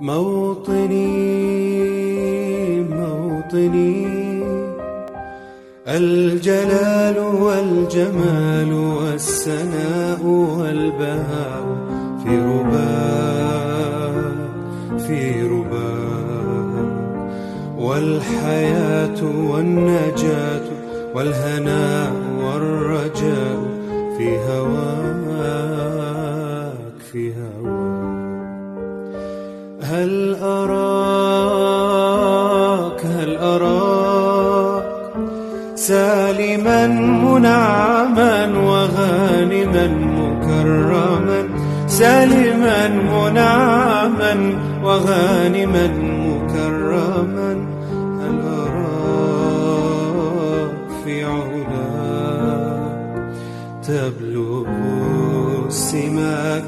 موطني الجلال والجمال والسناء والبهاء في رباك والحياة والنجاة والهناء والرجاء في هواك هل أراك سالما منعما وغانما مكرما، سالما منعما وغانما مكرما. هل أراك في علاك تبلغ السماك